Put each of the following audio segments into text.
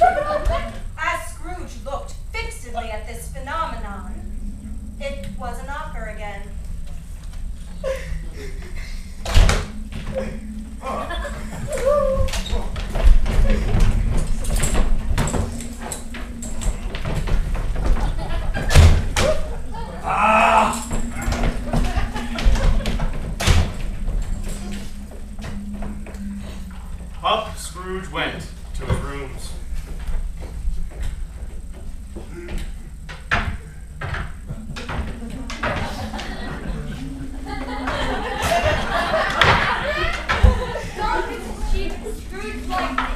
As Scrooge looked fixedly at this phenomenon, it was a knocker again. Up Scrooge went to his rooms. Scrooge liked it.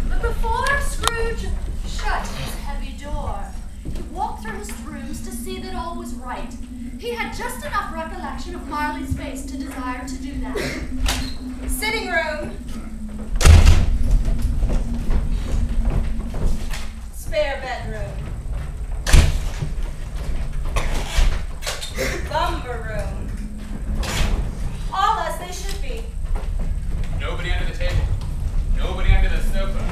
But before Scrooge shut his heavy door, he walked through his rooms to see that all was right. He had just enough recollection of Marley's face to desire to do that. Sitting room. Spare bedroom. Lumber room. All as they should be. Nobody under the table. Nobody under the sofa.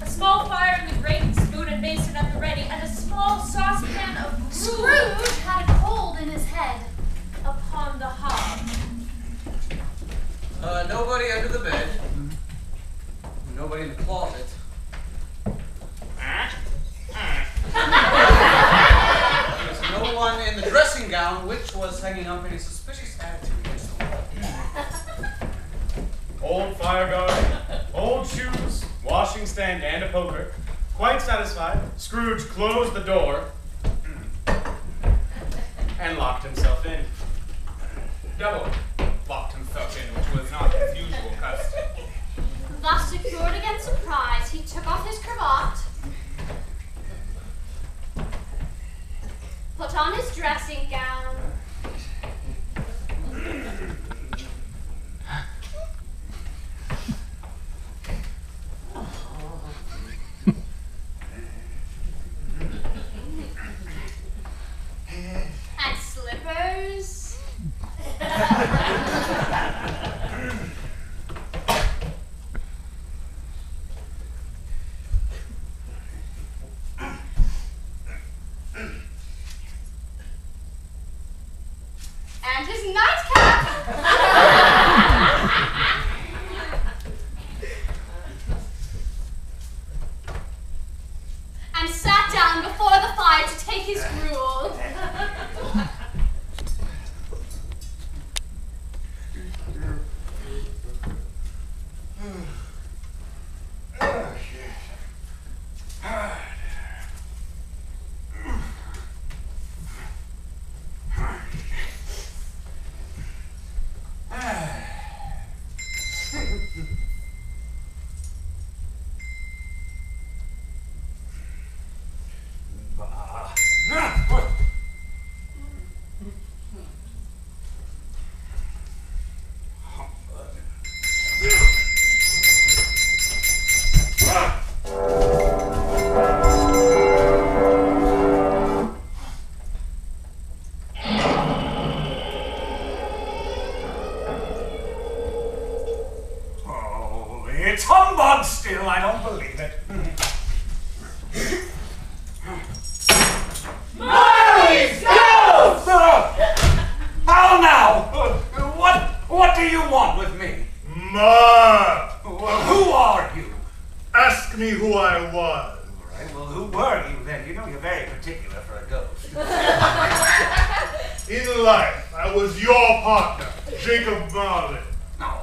A small fire in the grate, spoon and basin at the ready, and a small saucepan of gruel. Scrooge had a cold in his head Upon the hob. Nobody under the bed. Nobody in the closet. There was no one in the dressing gown, which was hanging up in a suspicious attitude against the wall. Old fire guard, old shoes, washing stand, and a poker. Quite satisfied, Scrooge closed the door and locked himself in. Double locked himself in, which was not his usual custom. Thus secured against surprise, he took off his cravat, put on his dressing gown, and slippers. And his nightcap. And sat down before the fire to take his gruel. It's humbug still, I don't believe it. Marley's ghost! How now? What do you want with me? Ma! Well, who are you? Ask me who I was. All right, well, who were you then? You know you're very particular for a ghost. In life, I was your partner, Jacob Marley. No.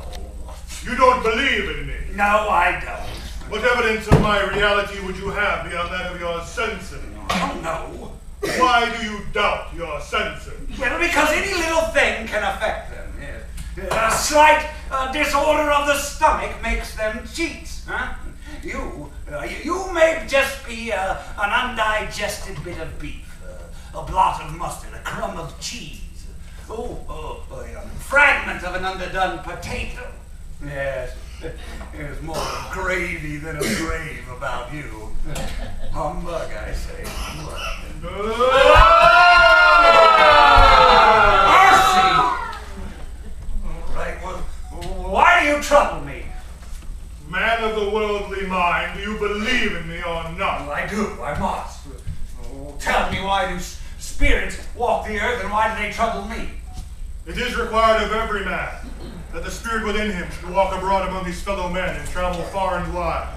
You don't believe in me. No, I don't. What evidence of my reality would you have beyond that of your senses? I don't know. Why do you doubt your senses? Well, because any little thing can affect them. Yes. A slight disorder of the stomach makes them cheats. Huh? You may just be an undigested bit of beef, a blot of mustard, a crumb of cheese, a fragment of an underdone potato. Yes, there's more gravy than a grave about you. Humbug, I say. Humbug. Mercy! All right, well, why do you trouble me? Man of the worldly mind, do you believe in me or not? Well, I do. I must. Oh, tell me, why do spirits walk the earth, and why do they trouble me? It is required of every man that the spirit within him should walk abroad among his fellow men and travel far and wide.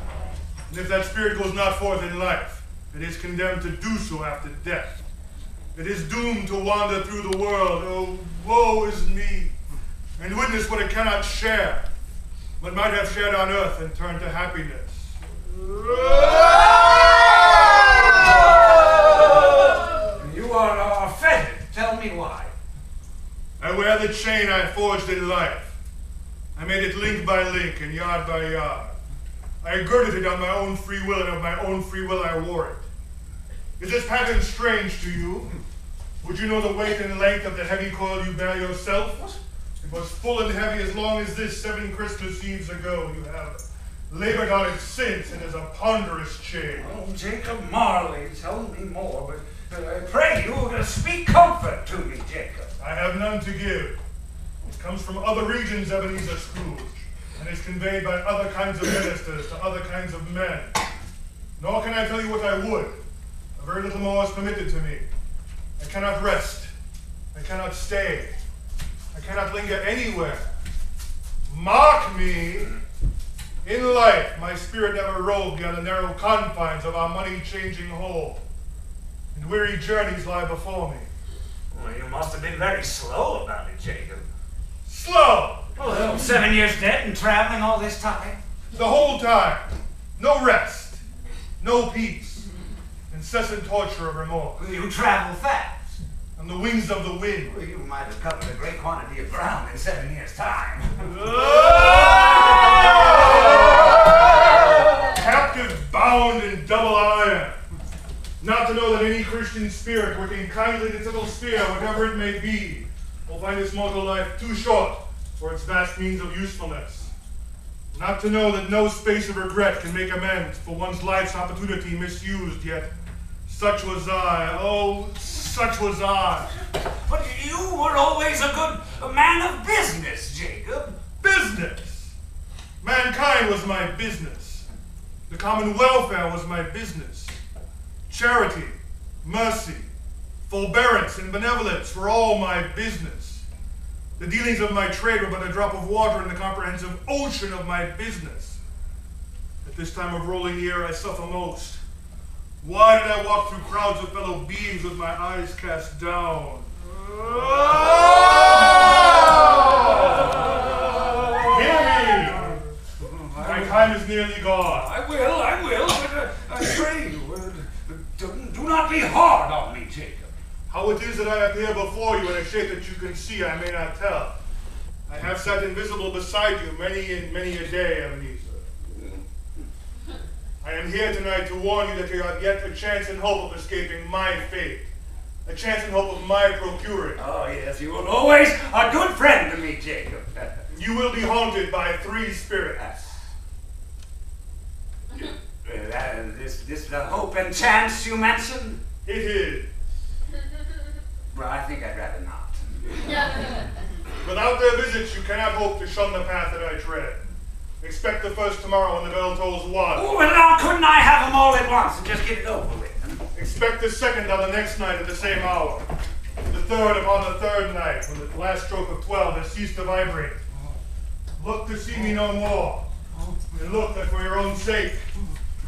And if that spirit goes not forth in life, it is condemned to do so after death. It is doomed to wander through the world, oh, woe is me, and witness what it cannot share, but might have shared on earth and turned to happiness. You are offended. Tell me why. I wear the chain I forged in life. I made it link by link and yard by yard. I girded it on my own free will, and of my own free will I wore it. Is this pattern strange to you? Would you know the weight and length of the heavy coil you bear yourself? It was full and heavy as long as this 7 Christmas Eves ago. You have labored on it since, and is a ponderous chain. Oh, Jacob Marley, tell me more, but I pray you speak comfort to me, Jacob. I have none to give. It comes from other regions, Ebenezer Scrooge, and is conveyed by other kinds of ministers to other kinds of men. Nor can I tell you what I would. A very little more is permitted to me. I cannot rest. I cannot stay. I cannot linger anywhere. Mark me. In life, my spirit never roved beyond the narrow confines of our money-changing hole, and weary journeys lie before me. Well, you must have been very slow about it, Jacob. Slow! Well, 7 years dead and traveling all this time. The whole time. No rest. No peace. Incessant torture of remorse. Well, you travel fast. On the wings of the wind. Well, you might have covered a great quantity of ground in 7 years' time. Captive bound in double iron. Not to know that any Christian spirit working kindly in its little sphere, whatever it may be, will find its mortal life too short for its vast means of usefulness. Not to know that no space of regret can make amends for one's life's opportunity misused, yet such was I, oh, such was I. But you were always a good man of business, Jacob. Business! Mankind was my business. The common welfare was my business. Charity, mercy, forbearance, and benevolence were all my business. The dealings of my trade were but a drop of water in the comprehensive ocean of my business. At this time of rolling year, I suffer most. Why did I walk through crowds of fellow beings with my eyes cast down? Hear me! My time is nearly gone. I will, but I pray you, do not be hard on me, Jacob. How it is that I appear before you in a shape that you can see, I may not tell. I have sat invisible beside you many and many a day, Ebenezer. I am here tonight to warn you that you have yet a chance and hope of escaping my fate. A chance and hope of my procuring. Oh, yes, you were always a good friend to me, Jacob. You will be haunted by 3 spirits. This the hope and chance you mentioned? It is. Well, I think I'd rather not. Without their visits, you cannot hope to shun the path that I tread. Expect the first tomorrow when the bell tolls 1. Oh, well, now, couldn't I have them all at once and just get it over with? Expect the second on the next night at the same hour. The third upon the third night, when the last stroke of 12 has ceased to vibrate. Look to see me no more. And look that for your own sake,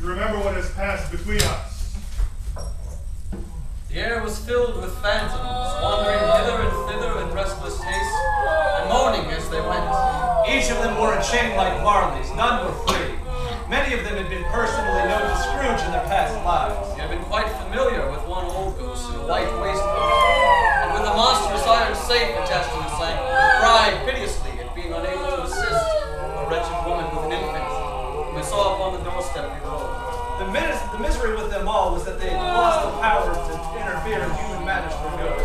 you remember what has passed between us. The air was filled with phantoms, wandering hither and thither in restless haste, and moaning as they went. Each of them wore a chain like Marley's. None were free. Many of them had been personally known to Scrooge in their past lives. He had been quite familiar with one old ghost in a white waistcoat, and with a monstrous iron safe attached to his ankle, he cried piteously at being unable to assist a wretched woman with an infant, whom he saw upon the doorstep below. The misery with them all was that they had lost the power to interfere in human matters for good.